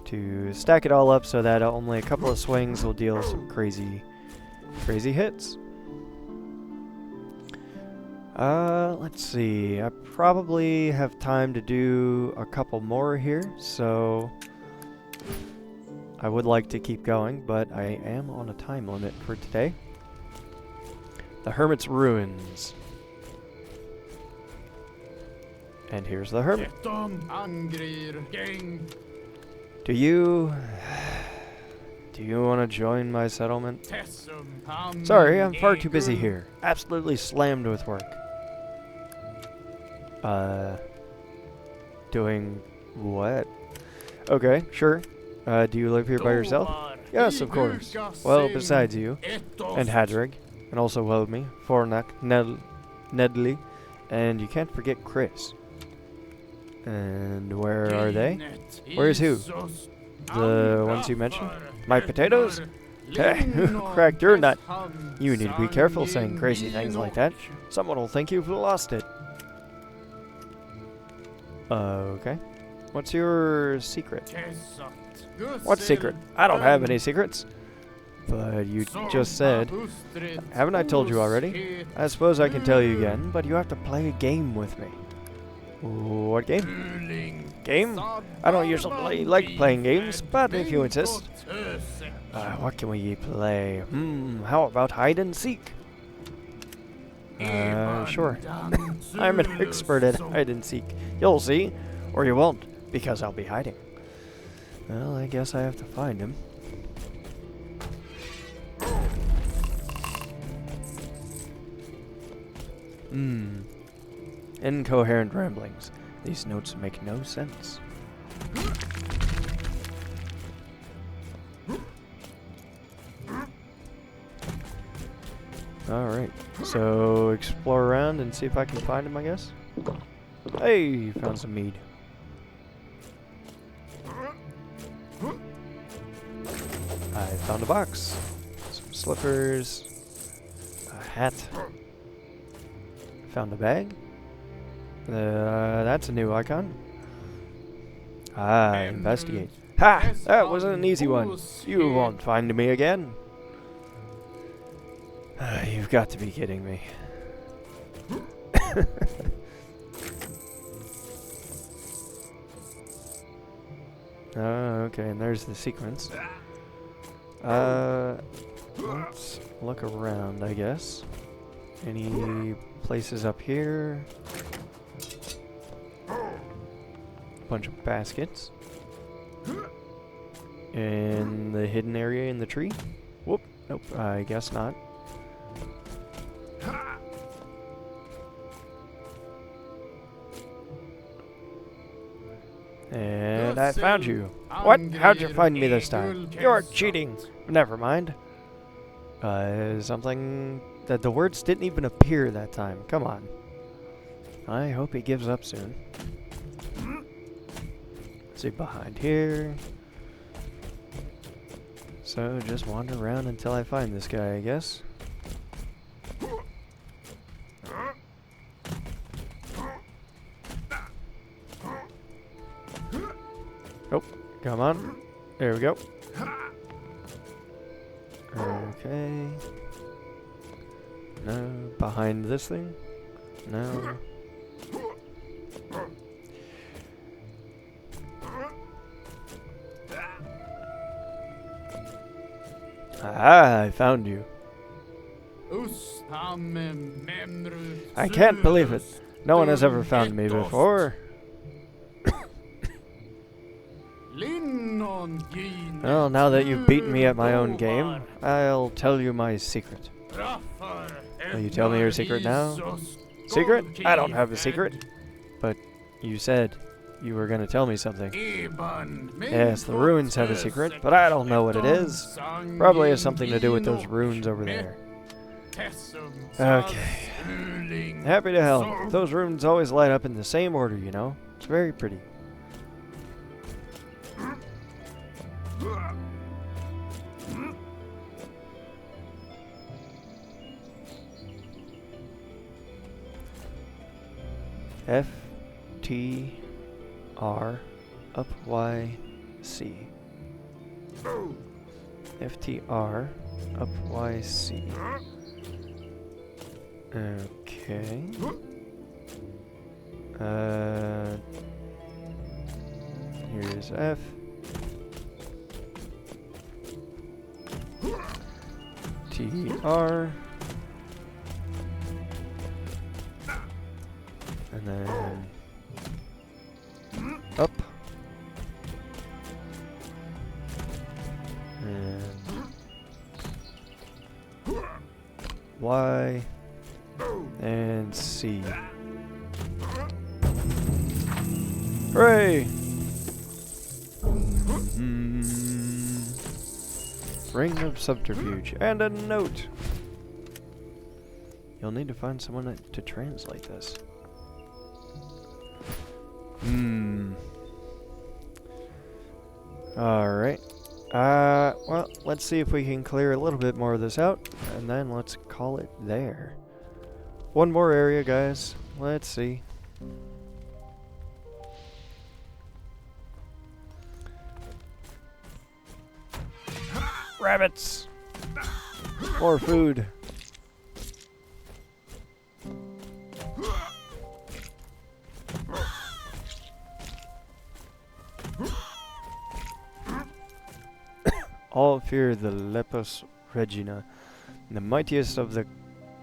to stack it all up so that only a couple of swings will deal some crazy hits. Let's see. I probably have time to do a couple more here, so I would like to keep going, but I am on a time limit for today. The Hermit's Ruins. And here's the Hermit. Do you want to join my settlement? Tessum Sorry, I'm far too busy here. Absolutely slammed with work. Doing what? Okay, sure. Do you live here by yourself? Yes, of course. Well, besides you, and Hadrig, and also Welmy, Fornak, Nedley, and you can't forget Chris. And where are they? Where's who? The ones you mentioned? My potatoes? Who cracked your nut? You need to be careful saying crazy things like that. Someone will think you've lost it. Okay. What's your secret? What secret? I don't have any secrets. But you just said... Haven't I told you already? I suppose I can tell you again, but you have to play a game with me. What game? Game? I don't usually like playing games, but if you insist. What can we play? How about hide and seek? Sure. I'm an expert at hide and seek. You'll see. Or you won't, because I'll be hiding. Well, I guess I have to find him. Incoherent ramblings. These notes make no sense. Alright, so explore around and see if I can find him, I guess. Hey, found some mead. I found a box, some slippers, a hat, found a bag. That's a new icon. Investigate. Ha! That wasn't an easy one. You won't find me again. You've got to be kidding me. Okay, and there's the sequence. Let's look around, I guess. Any places up here? Bunch of baskets. In the hidden area in the tree? Whoop, nope, I guess not. And I found you. What? How'd you find me this time? You're cheating. Never mind. Something that the words didn't even appear that time. Come on. I hope he gives up soon. See behind here. So just wander around until I find this guy, I guess. Oh, come on. There we go. Okay. No, behind this thing? No. Ah, I found you. I can't believe it. No one has ever found me before. Well, now that you've beaten me at my own game, I'll tell you my secret. Will you tell me your secret now? Secret? I don't have a secret. But you said you were going to tell me something. Yes, the ruins have a secret, but I don't know what it is. Probably has something to do with those runes over there. Okay. Happy to help. Those runes always light up in the same order, you know. It's very pretty. F T R up Y C. F T R up Y C. Okay. Here's F. T R. And then up. Y, and C. Hooray! Ring of Subterfuge, and a note! You'll need to find someone to translate this. Alright. Well, let's see if we can clear a little bit more of this out, and then let's call it there. One more area, guys. Let's see. Rabbits! More food. All fear the Lepus Regina, the mightiest of the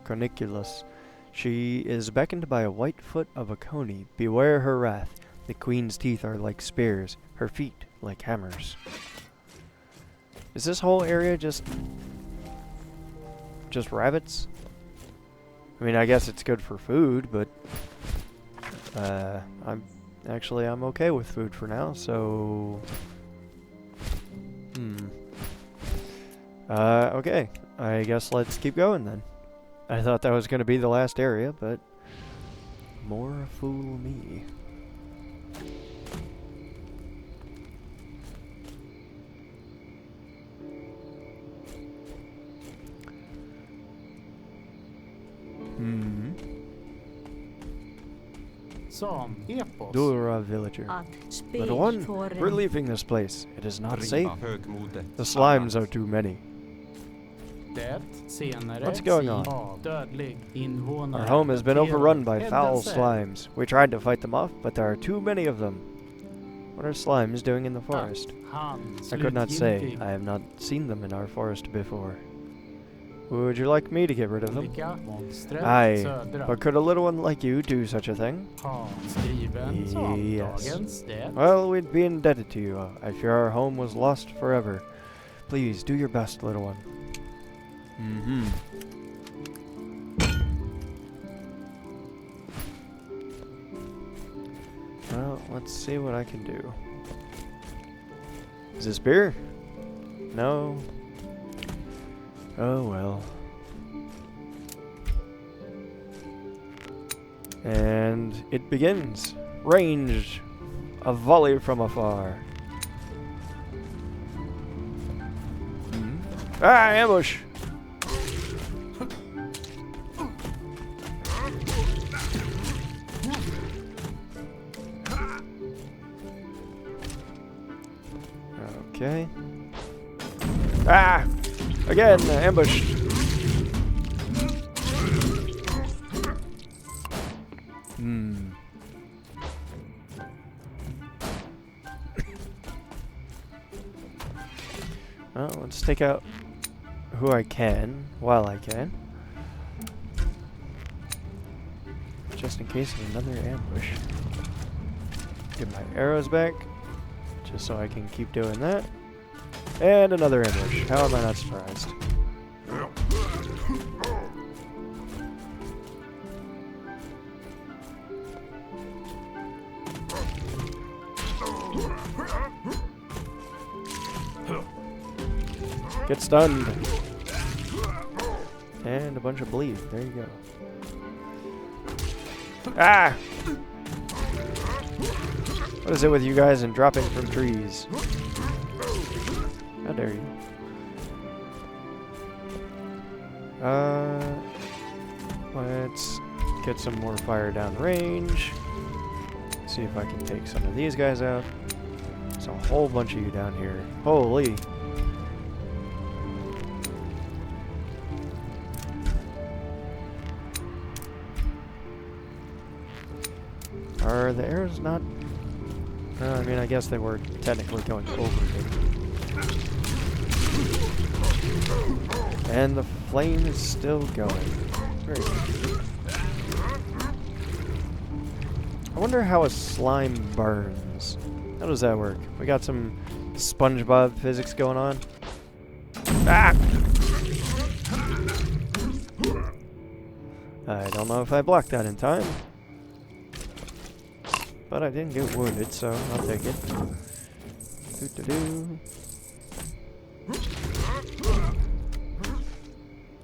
Corniculus. She is beckoned by a white foot of a coney. Beware her wrath. The queen's teeth are like spears, her feet like hammers. Is this whole area just rabbits? I mean, I guess it's good for food, but I'm okay with food for now, so okay. I guess let's keep going then. I thought that was going to be the last area, but more fool me. Som epos. Dura villager. Little one, we're leaving this place. It is not safe. The slimes are too many. What's going on? Our home has been overrun by foul slimes. We tried to fight them off, but there are too many of them. What are slimes doing in the forest? I could not say. I have not seen them in our forest before. Would you like me to get rid of them? Aye, but could a little one like you do such a thing? Yes. Well, we'd be indebted to you. I fear our home was lost forever. Please, do your best, little one. Well, let's see what I can do. Is this beer? No. Oh well. And it begins. Ranged. A volley from afar. Ah, ambush! Okay. Ah! Again, ambush. Well, let's take out who I can, while I can. Just in case of another ambush. Get my arrows back, just so I can keep doing that. And another ambush. How am I not surprised? Get stunned. And a bunch of bleed. There you go. Ah! What is it with you guys and dropping from trees? How dare you? Let's get some more fire down range. See if I can take some of these guys out. There's a whole bunch of you down here. Holy! Are the arrows not... I mean, I guess they were technically going over it. And the flame is still going. Very good. I wonder how a slime burns. How does that work? We got some SpongeBob physics going on. Ah! I don't know if I blocked that in time. But I didn't get wounded, so I'll take it. Doo-doo-doo.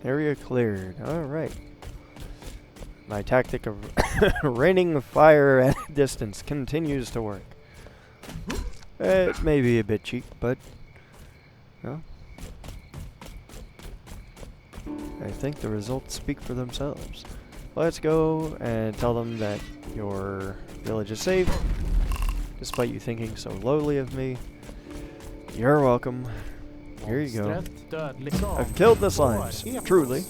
Area cleared. Alright. My tactic of raining fire at a distance continues to work. It may be a bit cheap, but well, I think the results speak for themselves. Let's go and tell them that your village is safe, despite you thinking so lowly of me. You're welcome. Here you go. I've killed the slimes, truly.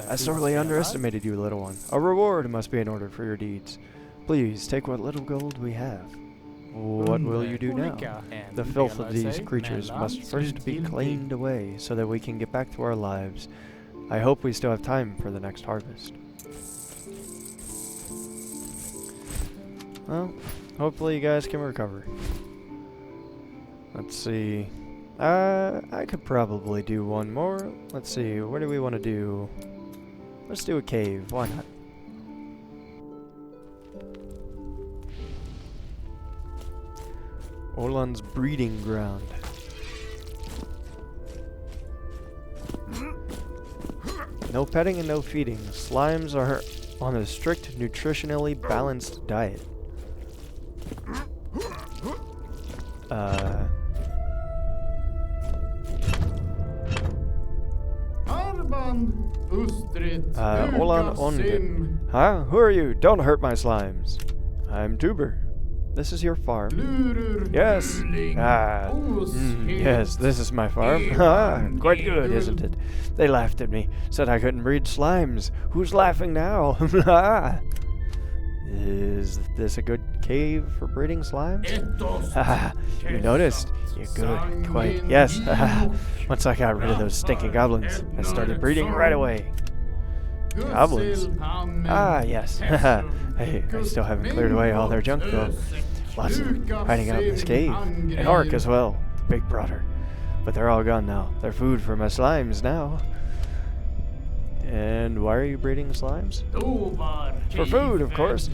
I sorely underestimated you, little one. A reward must be in order for your deeds. Please, take what little gold we have. What will you do now? The filth of these creatures must first be cleaned away, so that we can get back to our lives. I hope we still have time for the next harvest. Well, hopefully you guys can recover. Let's see. I could probably do one more. Let's see, what do we want to do? Let's do a cave, why not? Olan's breeding ground. No petting and no feeding. Slimes are on a strict, nutritionally balanced diet. Olan Onde. Huh? Who are you? Don't hurt my slimes. I'm Tuber. This is your farm. Yes. Yes, this is my farm. Quite good, isn't it? They laughed at me, said I couldn't breed slimes. Who's laughing now? Is this a good cave for breeding slimes? You noticed? You're good. Quite. Yes. Once I got rid of those stinking goblins, I started breeding right away. Goblins? Yes. Hey, I still haven't cleared away all their junk though. Lots of them hiding out in this cave. An orc as well. Big brother. But they're all gone now. They're food for my slimes now. And why are you breeding slimes? For food, of course.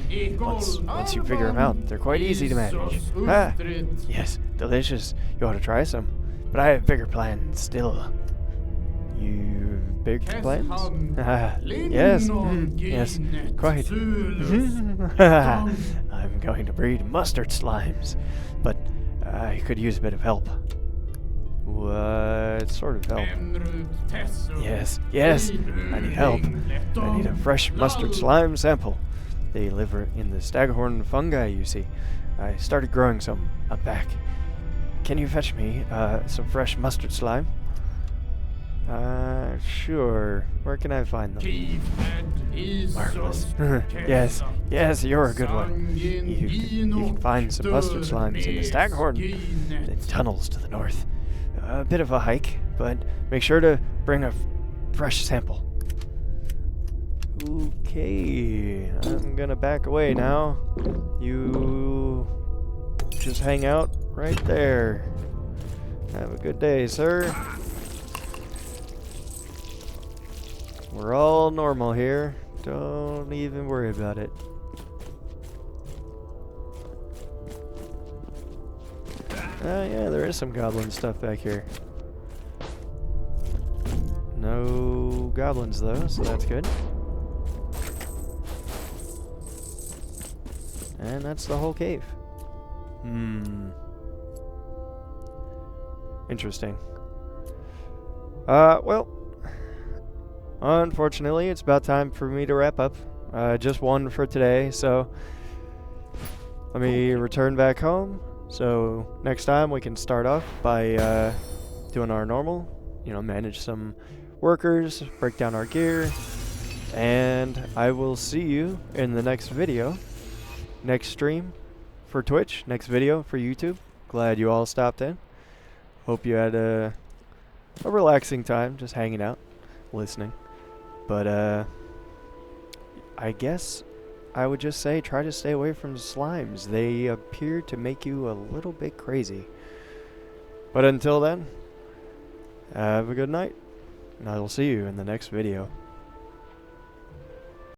Once you figure them out, they're quite easy to manage. Yes, delicious. You ought to try some. But I have bigger plans still. You big plans? Yes. Yes, quite. I'm going to breed mustard slimes. But I could use a bit of help. What sort of help? Yes, I need help. I need a fresh mustard slime sample. They live in the staghorn fungi, you see. I started growing some. I'm back. Can you fetch me some fresh mustard slime? Sure. Where can I find them? Marvelous. Yes, you're a good one. You can find some mustard slimes in the staghorn. The tunnels to the north. A bit of a hike, but make sure to bring a fresh sample. Okay, I'm gonna back away now. You just hang out right there. Have a good day, sir. We're all normal here. Don't even worry about it. Yeah, there is some goblin stuff back here. No goblins though, so that's good. And that's the whole cave. Interesting. Well, unfortunately, it's about time for me to wrap up. Just one for today, so let me return back home. So next time we can start off by doing our normal, manage some workers, break down our gear, and I will see you in the next video, next stream for Twitch, next video for YouTube. Glad you all stopped in. Hope you had a relaxing time just hanging out, listening. But I guess I would just say try to stay away from slimes. They appear to make you a little bit crazy. But until then, have a good night, and I will see you in the next video.